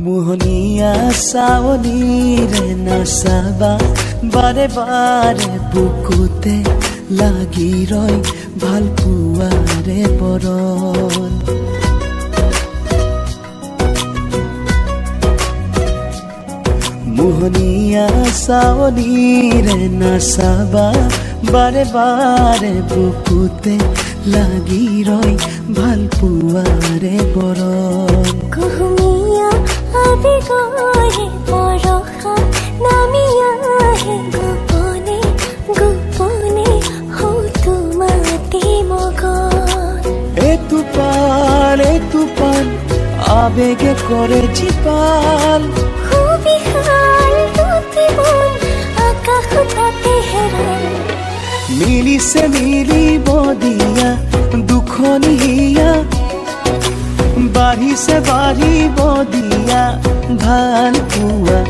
মোহনীয়া চাৱনীৰে নাচাবা বাৰে বাৰে বুকুতে লাগি ৰয় ভাল পোৱাৰে বৰণ মোহনীয়া চাৱনীৰে নাচাবা বাৰে বাৰে বুকুতে লাগি ৰয় ভাল পোৱাৰে বৰণ আবেগৰে বৰষা নামি আহে গোপনে গোপনে হয়তো মাতি মগন এইটো পান আবেগে কৰে জীপাল সুবিশাল দুটি মন আকাশতে হেৰাল মিলিছে মিলিব দিয়া দুখনি হিয়া বাঢ়িছে বাঢ়িব দিয়া ভাল পোৱা